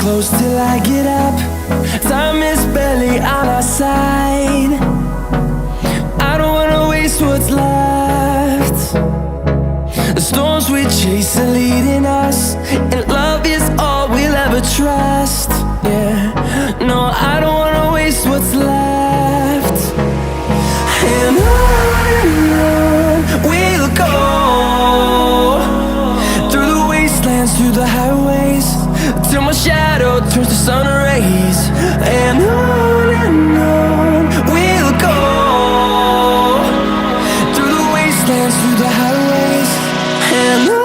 close till I get up. Time is barely on our side. I don't wanna waste what's left. The storms we chase are leading us, and love is all we'll ever trust. Yeah, no, I don't wanna waste what's left. And on we'll go, through the wastelands, through the highways, till my shadow turns to sun rays. And on we'll go, through the wastelands, through the highways, and on.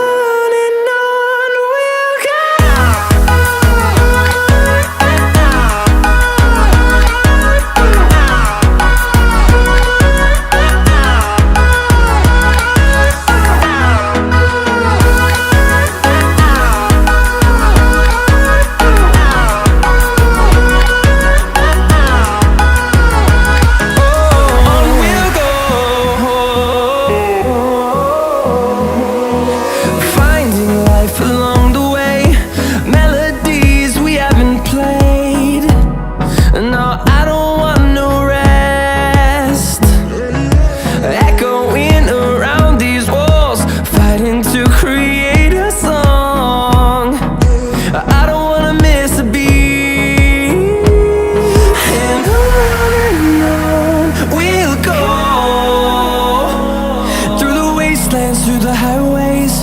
Through the highways,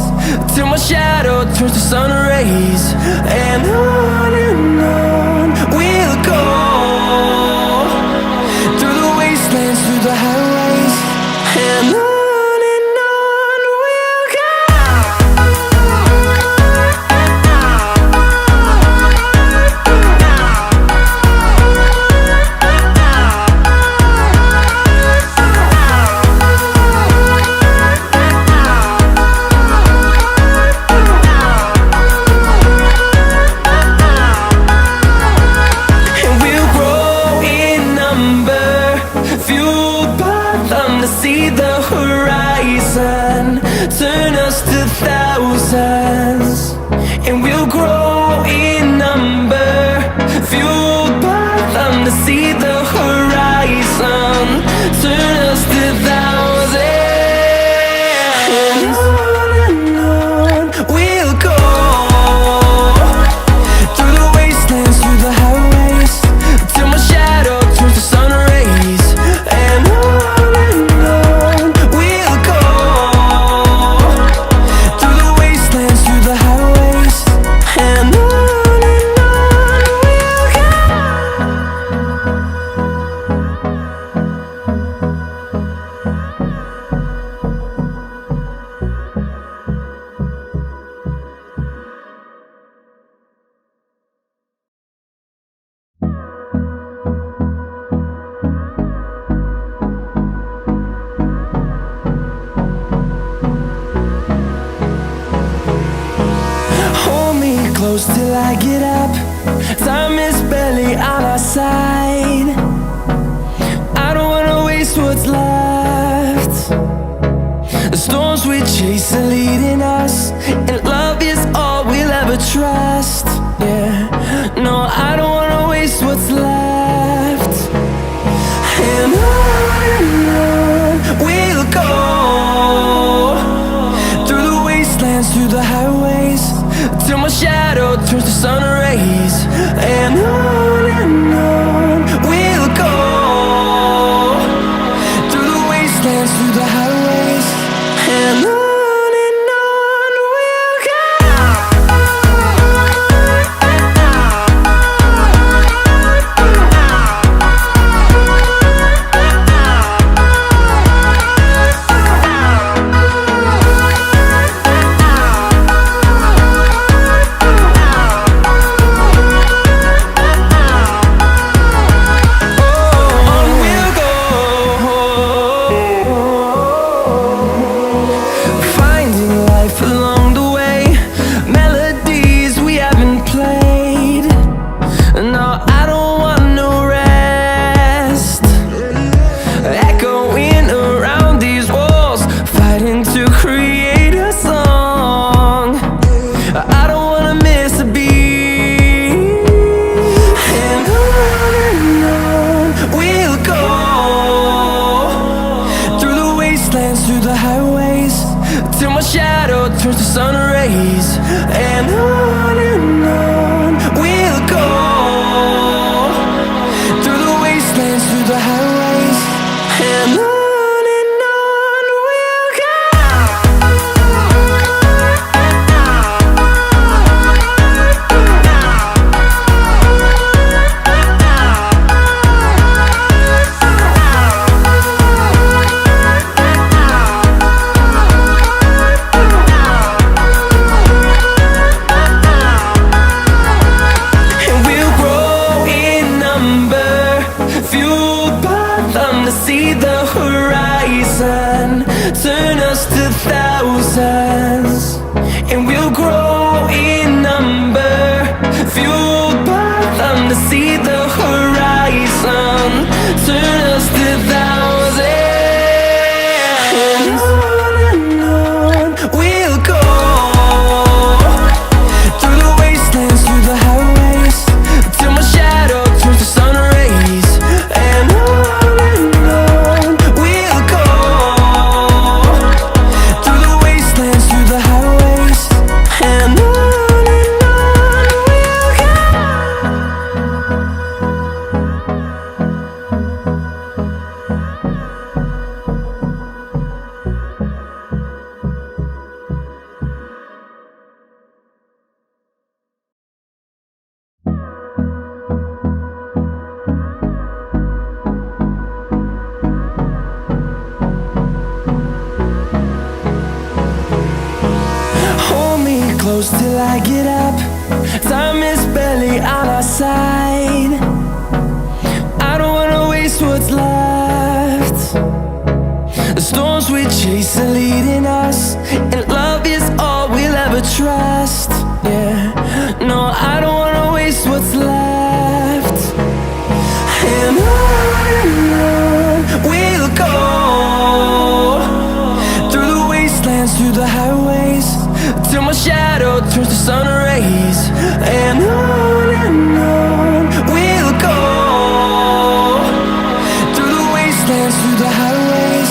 till my shadow turns to sun rays. And on we'll go, through the wastelands, through the highways, and on. See the horizon turn us to thousands, and we'll grow in number, fueled by them to see the horizon turn us to thousands. And on we'll go, through the wastelands, through the highways, till my shadow turns to sun rays. And on close till I get up. Time is barely on our side. I don't wanna waste what's left. The storms we chase are leading us, and love is all we'll ever trust. Yeah, no, I don't wanna waste what's left. And on we'll go, through the wastelands, through the highways, till my shadow turns to sun rays. And on we'll go, through the wastelands, through the highways, and on we'll go. close till I get up. Time is barely on our side. I don't wanna waste what's left. The storms we chase are leading us, and love is all we'll ever trust. Yeah, no, I don't wanna waste what's left. And on we'll go, through the wastelands, through the highways, till my shadow turns to sun rays. And on we'll go, through the wastelands, through the highways,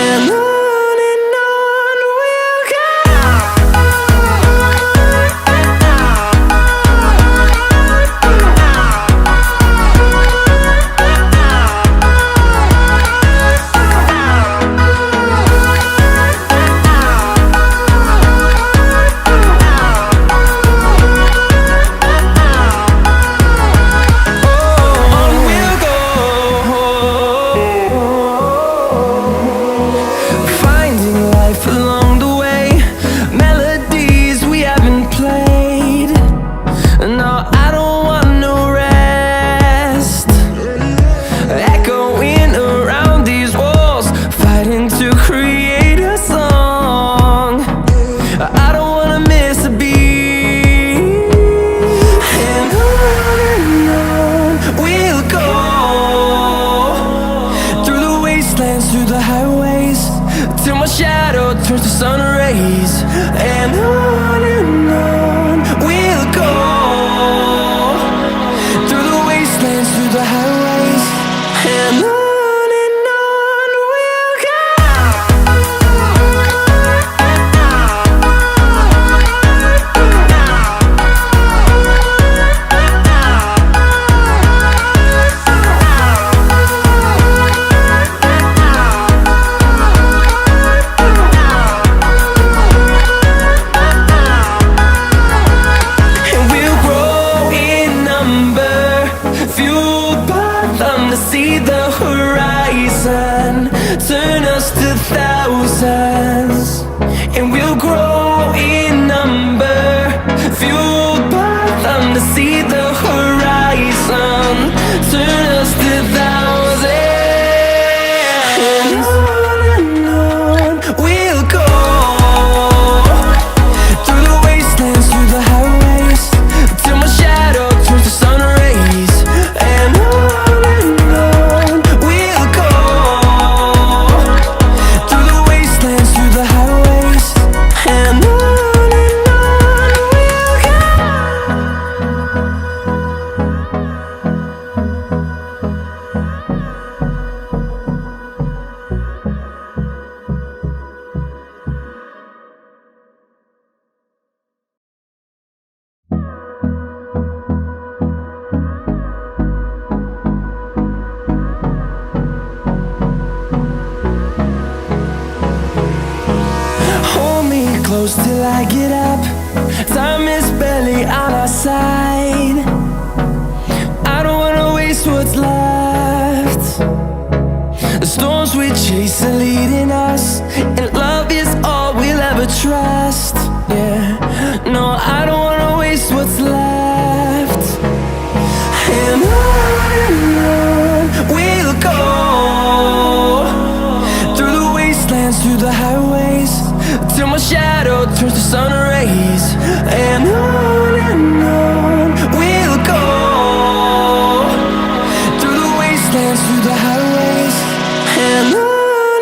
and on we'll go. Through the highways, till my shadow turns to sun rays. And on we'll go, through the wastelands, through the highways, and on we'll go. See the horizon turn us to thousands, and we'll grow in number, fueled by them. To see the horizon turn us to thousands, and on we'll go, through the wastelands, through the highways, till my shadow turns to sun rays. And close till I get up. Time is barely on our side. I don't wanna waste what's left. The storms we chase are leading us, and love is all we'll ever trust. Yeah, no, I don't wanna waste what's left. And on we'll go, through the wastelands, through the highways, till my shadow turns to sun rays. And on we'll go, through the wastelands, through the highways, and on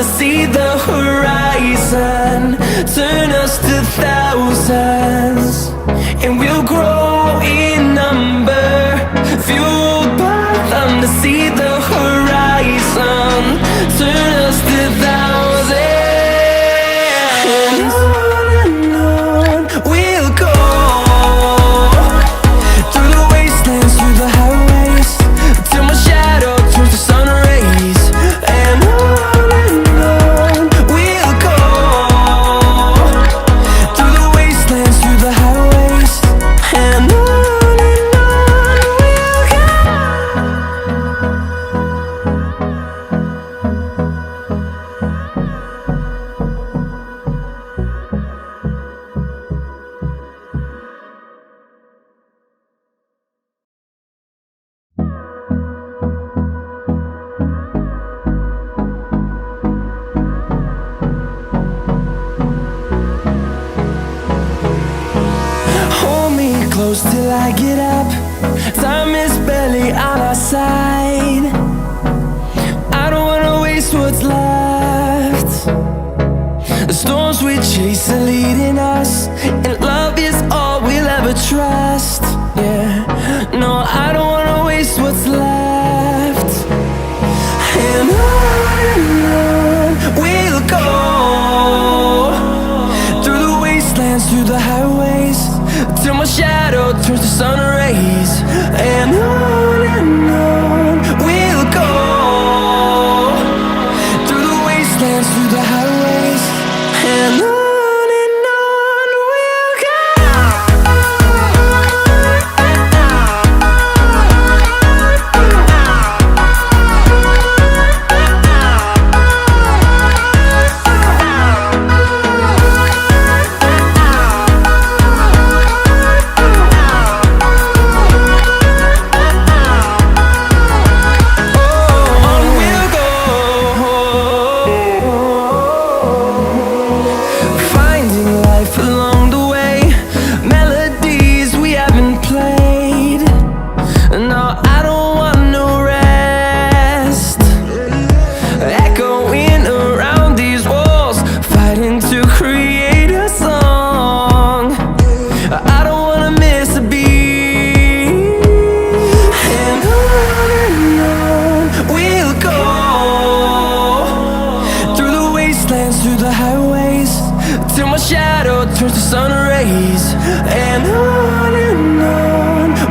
see the horizon, turn us to thousands, and we'll grow in number, fueled by them to see the horizon, turn us to thousands, and on we'll go, through the wastelands, through the highways, till my shadow turns to sun rays, and on we'll go, through the wastelands, through the highways, and on we'll go. Hold me close till I get up. Time is barely on our side. I don't wanna waste what's left. The storms we chase are leading us, and love is all we'll ever trust. Yeah, no, I don't wanna waste what's left. And on we'll go, through the wastelands, through the highways, till my shadow turns to sun rays, and on we'll go, through the wastelands, through the highways, and on we'll go. Through the highways, till my shadow turns to sun rays, and on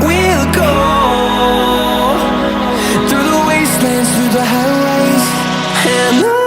we'll go, through the wastelands, through the highways, and on.